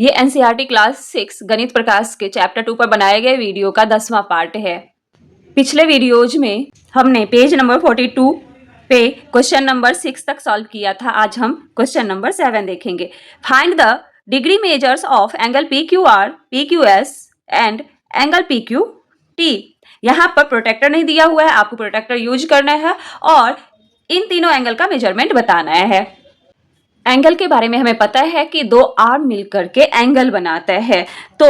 ये NCERT class 6 गणित प्रकाश के चैप्टर 2 पर बनाए गए वीडियो का 10वां पार्ट है। पिछले वीडियोज में हमने पेज नंबर 42 पे क्वेश्चन नंबर 6 तक सॉल्व किया था। आज हम क्वेश्चन नंबर 7 देखेंगे। Find the degree measures of angle PQR, PQS and angle PQT। यहाँ पर प्रोटेक्टर नहीं दिया हुआ है, आपको प्रोटेक्टर यूज करना है और इन तीनों एंगल का मेजरमेंट बताना है। एंगल के बारे में हमें पता है कि दो आर्म मिलकर के एंगल बनाता है। तो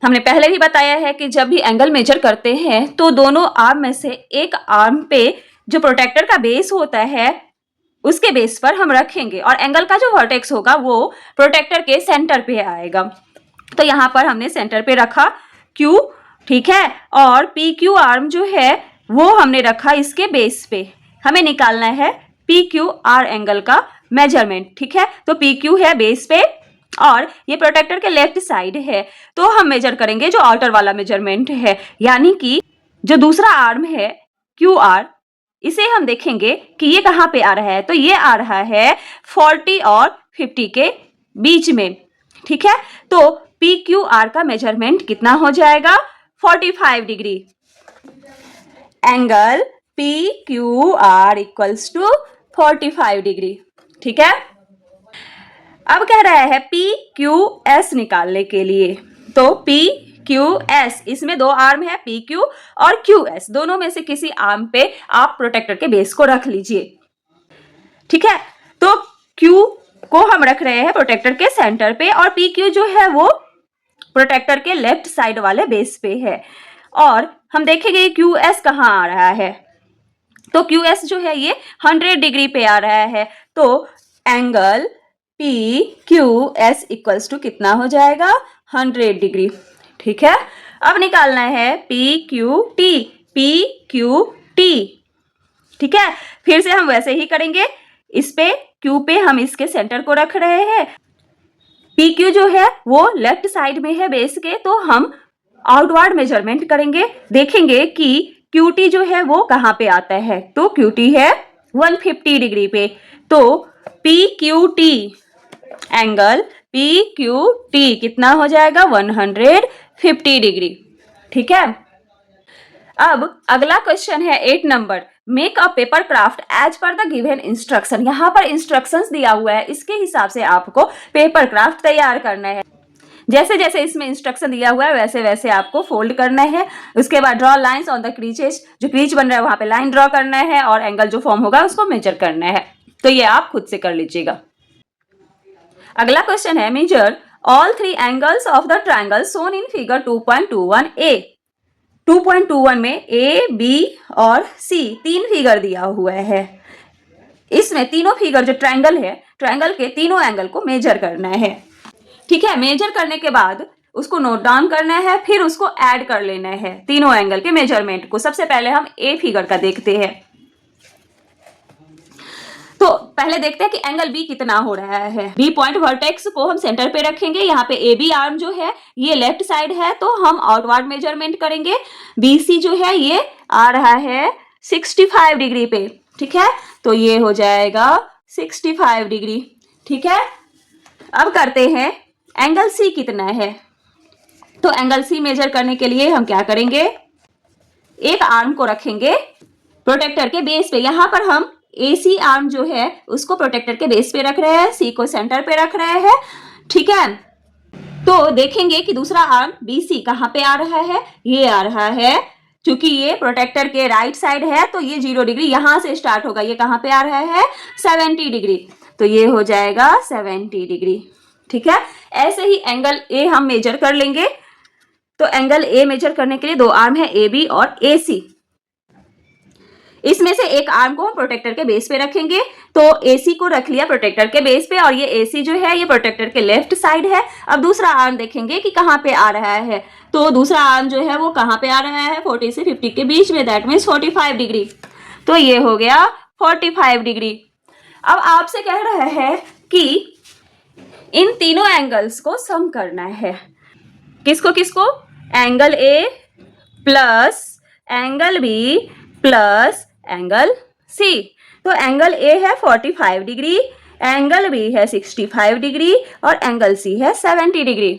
हमने पहले भी बताया है कि जब भी एंगल मेजर करते हैं तो दोनों आर्म में से एक आर्म पे जो प्रोटेक्टर का बेस होता है उसके बेस पर हम रखेंगे और एंगल का जो वर्टेक्स होगा वो प्रोटेक्टर के सेंटर पे आएगा। तो यहाँ पर हमने सेंटर पे रखा Q, ठीक है, और PQ आर्म जो है वो हमने रखा इसके बेस पे। हमें निकालना है PQR एंगल का मेजरमेंट, ठीक है। तो PQ है बेस पे और ये प्रोटेक्टर के लेफ्ट साइड है, तो हम मेजर करेंगे जो आउटर वाला मेजरमेंट है, यानी कि जो दूसरा आर्म है QR, इसे हम देखेंगे कि ये कहाँ पे आ रहा है। तो ये आ रहा है 40 और 50 के बीच में, ठीक है। तो PQR का मेजरमेंट कितना हो जाएगा? 45 degree. Angle PQR equals to 45 degree, ठीक है। अब कह रहा है PQS निकालने के लिए। तो PQS, इसमें दो आर्म है PQ और QS, दोनों में से किसी आर्म पे आप प्रोटेक्टर के बेस को रख लीजिए, ठीक है। तो Q को हम रख रहे हैं प्रोटेक्टर के सेंटर पे और PQ जो है वो प्रोटेक्टर के लेफ्ट साइड वाले बेस पे है। और हम देखेंगे QS कहाँ आ रहा है। तो QS जो है ये 100 डिग्री पे आ रहा है। तो एंगल PQS इक्वल्स टू कितना हो जाएगा? 100 डिग्री, ठीक है। अब निकालना है PQT, ठीक है। फिर से हम वैसे ही करेंगे, इस पे Q पे हम इसके सेंटर को रख रहे हैं। PQ जो है वो लेफ्ट साइड में है बेस के, तो हम आउटवर्ड मेजरमेंट करेंगे, देखेंगे कि QT जो है वो कहाँ पे आता है। तो QT है 150 डिग्री पे। तो PQT, एंगल PQT कितना हो जाएगा? 150 डिग्री, ठीक है। अब अगला क्वेश्चन है 8 नंबर। Make a paper craft as per the given instruction. यहाँ पर इंस्ट्रक्शंस दिया हुआ है, इसके हिसाब से आपको पेपर क्राफ्ट तैयार करना है। जैसे जैसे इसमें इंस्ट्रक्शन दिया हुआ है वैसे वैसे आपको फोल्ड करना है। उसके बाद ड्रॉ लाइंस ऑन द क्रीचेस, जो क्रीच बन रहा है वहां पे लाइन ड्रॉ करना है और एंगल जो फॉर्म होगा उसको मेजर करना है। तो ये आप खुद से कर लीजिएगा। अगला क्वेश्चन है measure all 3 angles of the triangle shown in figure 2.21a। 2.21 में A, B और C 3 फिगर दिया हुआ है। इसमें तीनों फिगर जो ट्राइंगल है, ट्राइंगल के तीनों एंगल को मेजर करना है, ठीक है। मेजर करने के बाद उसको नोट डाउन करना है, फिर उसको ऐड कर लेना है तीनों एंगल के मेजरमेंट को। सबसे पहले हम A फिगर का देखते हैं। तो पहले देखते हैं कि एंगल B कितना हो रहा है। B पॉइंट वर्टेक्स को हम सेंटर पे रखेंगे। यहाँ पे AB आर्म जो है ये लेफ्ट साइड है, तो हम आउटवर्ड मेजरमेंट करेंगे। BC जो है ये आ रहा है 65 डिग्री पे, ठीक है। तो ये हो जाएगा 65 डिग्री, ठीक है। अब करते हैं एंगल C कितना है। तो एंगल C मेजर करने के लिए हम क्या करेंगे? एक आर्म को रखेंगे प्रोटेक्टर के बेस पे। यहाँ पर हम AC आर्म जो है उसको प्रोटेक्टर के बेस पे रख रहे हैं, C को सेंटर पे रख रहे हैं, ठीक है। तो देखेंगे कि दूसरा आर्म BC कहाँ पे आ रहा है। ये आ रहा है, क्योंकि ये प्रोटेक्टर के राइट साइड है तो ये 0 डिग्री यहां से स्टार्ट होगा। ये कहाँ पे आ रहा है? 70 डिग्री। तो ये हो जाएगा 70 डिग्री, ठीक है। ऐसे ही एंगल A हम मेजर कर लेंगे। तो एंगल A मेजर करने के लिए दो आर्म है AB और AC। इसमें से एक आर्म को हम प्रोटेक्टर के बेस पे रखेंगे। तो AC को रख लिया प्रोटेक्टर के बेस पे और ये AC जो है ये प्रोटेक्टर के लेफ्ट साइड है। अब दूसरा आर्म देखेंगे कि कहाँ पे आ रहा है। तो दूसरा आर्म जो है वो कहाँ पे आ रहा है? 40 से 50 के बीच में, दैट मीन्स 45 डिग्री। तो ये हो गया 45 डिग्री। अब आपसे कह रहा है कि इन तीनों एंगल्स को सम करना है। किसको किसको? Angle A plus angle B plus angle C। तो एंगल A है 45 डिग्री, एंगल बी है 65 डिग्री और एंगल सी है 70 डिग्री।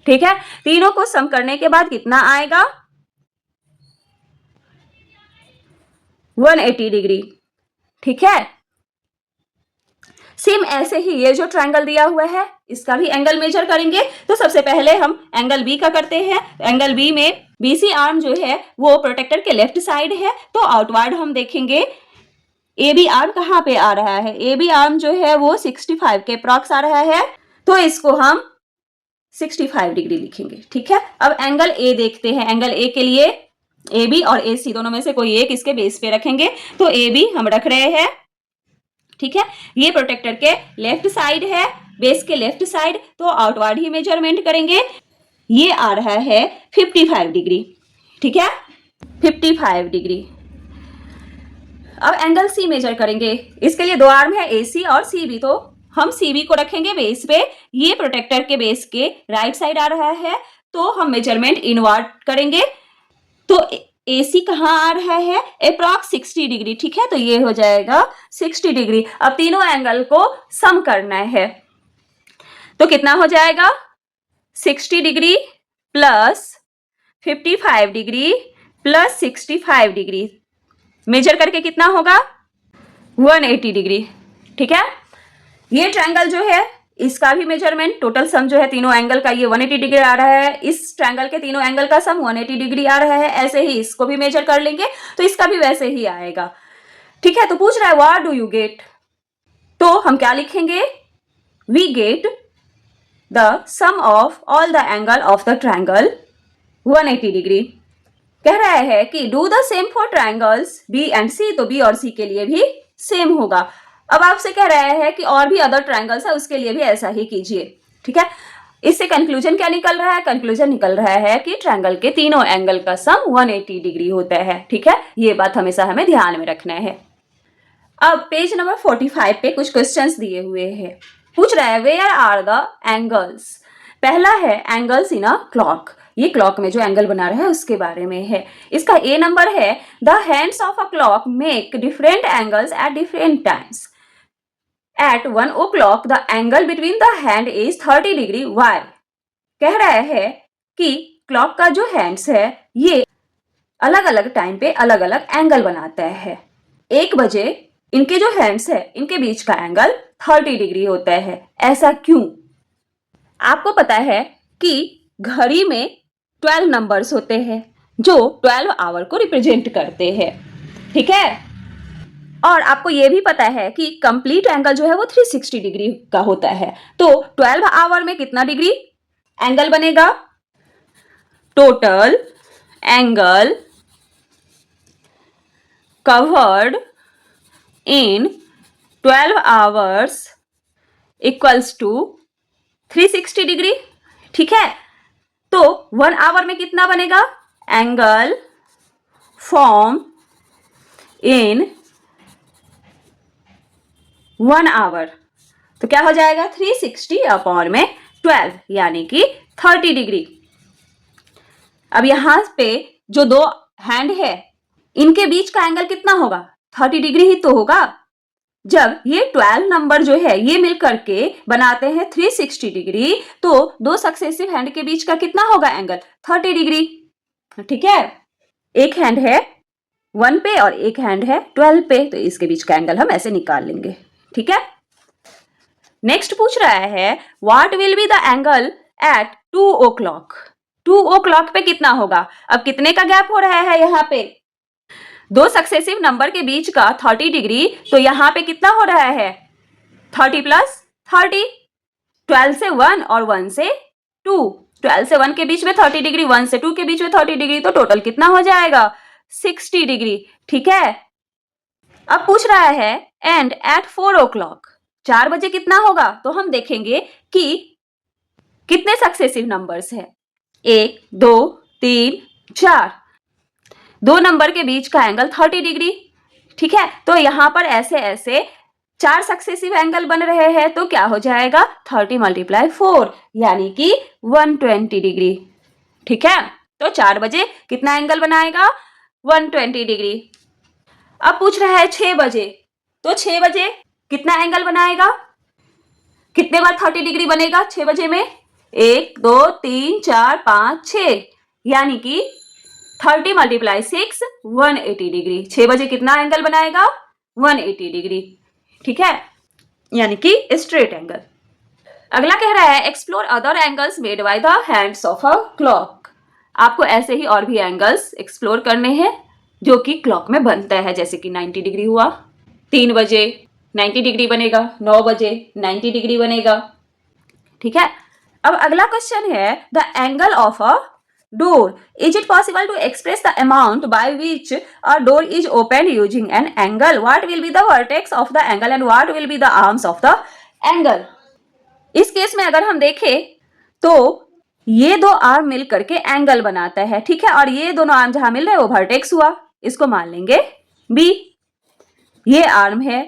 ठीक है, तीनों को सम करने के बाद कितना आएगा? 180 डिग्री। ठीक है, सेम ऐसे ही ये जो ट्रायंगल दिया हुआ है इसका भी एंगल मेजर करेंगे। तो सबसे पहले हम एंगल बी का करते हैं। एंगल बी में बीसी आर्म जो है वो प्रोटेक्टर के लेफ्ट साइड है, तो आउटवर्ड हम देखेंगे ए बी आर्म कहाँ पे आ रहा है। ए बी आर्म जो है वो 65 के अप्रॉक्स आ रहा है, तो इसको हम 65 डिग्री लिखेंगे। ठीक है, अब एंगल ए देखते हैं। एंगल ए के लिए ए बी और ए सी दोनों में से कोई एक इसके बेस पे रखेंगे, तो ए बी हम रख रहे हैं। ठीक है, ये प्रोटेक्टर के लेफ्ट साइड है, बेस के लेफ्ट साइड, तो आउटवर्ड ही मेजरमेंट करेंगे। ये आ रहा है 55 डिग्री। ठीक है, 55 डिग्री। अब एंगल सी मेजर करेंगे। इसके लिए दो आर्म है ए सी और सी बी, तो हम सी बी को रखेंगे बेस पे। ये प्रोटेक्टर के बेस के राइट साइड आ रहा है, तो हम मेजरमेंट इनवर्ट करेंगे। तो ए सी कहाँ आ रहा है? Approx 60 degree. ठीक है, तो ये हो जाएगा 60 डिग्री। अब तीनों एंगल को सम करना है, तो कितना हो जाएगा? 60 degree plus 55 degree plus 65 degree measure करके कितना होगा? 180 डिग्री। ठीक है, ये ट्रायंगल जो है इसका भी मेजरमेंट, टोटल सम जो है तीनों एंगल का ये 180 डिग्री आ रहा है। इस ट्रायंगल के तीनों एंगल का सम 180 डिग्री आ रहा है। ऐसे ही इसको भी मेजर कर लेंगे तो इसका भी वैसे ही आएगा। ठीक है, तो पूछ रहा है व्हाट डू यू गेट, तो हम क्या लिखेंगे? We get the sum of all the angle of the triangle 180 degree. कह रहा है कि do the same for triangles B and C, तो बी और सी के लिए भी सेम होगा। अब आपसे कह रहा है कि और भी अदर ट्रायंगल्स है उसके लिए भी ऐसा ही कीजिए। ठीक है, इससे कंक्लूजन क्या निकल रहा है? कंक्लूजन निकल रहा है कि ट्रायंगल के तीनों एंगल का सम 180 डिग्री होता है। ठीक है, ये बात हमेशा हमें ध्यान में रखना है। अब पेज नंबर 45 पे कुछ क्वेश्चंस दिए हुए हैं। पूछ रहा है वेयर आर द एंगल्स। पहला है एंगल्स इन अ क्लॉक। ये क्लॉक में जो एंगल बना रहा है उसके बारे में है। इसका ए नंबर है the hands of a clock make different angles at different times. At 1 o'clock the angle between the hand is 30 degree. Why? कह रहा है कि क्लॉक का जो हैंड्स है ये अलग अलग टाइम पे अलग अलग एंगल बनाता है। 1 बजे इनके जो हैंड्स है इनके बीच का एंगल 30 डिग्री होता है। ऐसा क्यों? आपको पता है कि घड़ी में 12 नंबर्स होते हैं जो 12 आवर को रिप्रेजेंट करते हैं। ठीक है, और आपको ये भी पता है कि कंप्लीट एंगल जो है वो 360 डिग्री का होता है। तो 12 आवर में कितना डिग्री एंगल बनेगा? Total angle covered in 12 hours equals to 360 degree. ठीक है, तो 1 आवर में कितना बनेगा? एंगल फॉर्म इन 1 आवर, तो क्या हो जाएगा? 360 अपॉन में 12 यानी कि 30 डिग्री। अब यहां पे जो दो हैंड है इनके बीच का एंगल कितना होगा? 30 डिग्री ही तो होगा। जब ये 12 नंबर जो है ये मिलकर के बनाते हैं 360 डिग्री, तो दो सक्सेसिव हैंड के बीच का कितना होगा एंगल? 30 डिग्री। ठीक है, एक हैंड है 1 पे और एक हैंड है 12 पे, तो इसके बीच का एंगल हम ऐसे निकाल लेंगे। ठीक है, नेक्स्ट पूछ रहा है what will be the angle at 2 o'clock। 2 o'clock पे कितना होगा? अब कितने का गैप हो रहा है यहाँ पे? दो सक्सेसिव नंबर के बीच का 30 डिग्री, तो यहाँ पे कितना हो रहा है? 30 प्लस 30, 12 से 1 और 1 से 2, 12 से 1 के बीच में 30 डिग्री, 1 से 2 के बीच में 30 डिग्री, तो टोटल कितना हो जाएगा? 60 डिग्री। ठीक है, अब पूछ रहा है एंड एट 4 o'clock 4 बजे कितना होगा? तो हम देखेंगे कि कितने सक्सेसिव नंबर्स है, 1 2 3 4, दो नंबर के बीच का एंगल 30 डिग्री। ठीक है, तो यहां पर ऐसे ऐसे 4 सक्सेसिव एंगल बन रहे हैं, तो क्या हो जाएगा? 30 × 4 यानी कि 120 डिग्री। ठीक है, तो 4 बजे कितना एंगल बनाएगा? 120 डिग्री। अब पूछ रहा है 6 बजे, तो 6 बजे कितना एंगल बनाएगा? कितने बार 30 डिग्री बनेगा 6 बजे में? 1 2 3 4 5 6, यानी कि 30 मल्टीप्लाई 6 180 डिग्री। 6 बजे कितना एंगल बनाएगा? 180 डिग्री। ठीक है, यानी कि स्ट्रेट एंगल। अगला कह रहा है explore other angles made by the hands of a clock. आपको ऐसे ही और भी एंगल्स एक्सप्लोर करने हैं जो कि क्लॉक में बनता है, जैसे कि 90 डिग्री हुआ, 3 बजे 90 डिग्री बनेगा, 9 बजे 90 डिग्री बनेगा। ठीक है, अब अगला क्वेश्चन है the angle of a door, is it possible to express the amount by which a door is open using an angle? What will be the vertex of the angle and what will be the arms of the angle? इस case में अगर हम देखें तो ये दो arm मिल करके angle बनाता है। ठीक है, और ये दोनों आर्म जहां मिल रहे हैं वो वर्टेक्स हुआ, इसको मान लेंगे बी। ये आर्म है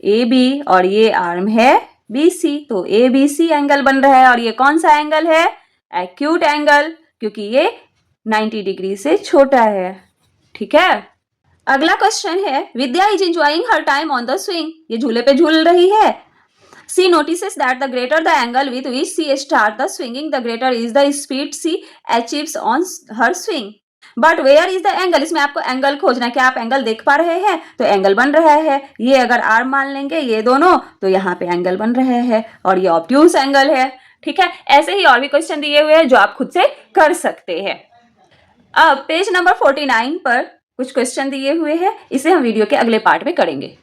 ए बी और ये आर्म है बी सी, तो ए बी सी एंगल बन रहा है। और ये कौन सा एंगल है? एक्यूट एंगल, क्योंकि ये 90 डिग्री से छोटा है। ठीक है, अगला क्वेश्चन है Vidya is enjoying her time on the swing, ये झूले पे झूल रही है। She notices that the greater the angle with which she starts the swinging, the greater is the speed she achieves on her swing. But where is the angle? इसमें आपको angle खोजना है। क्या आप एंगल देख पा रहे हैं? तो एंगल बन रहा है, ये अगर आर्म मान लेंगे ये दोनों, तो यहाँ पे एंगल बन रहे हैं और ये ऑब्ट्यूस एंगल है। ठीक है, ऐसे ही और भी क्वेश्चन दिए हुए हैं जो आप खुद से कर सकते हैं। अब पेज नंबर 49 पर कुछ क्वेश्चन दिए हुए हैं, इसे हम वीडियो के अगले पार्ट में करेंगे।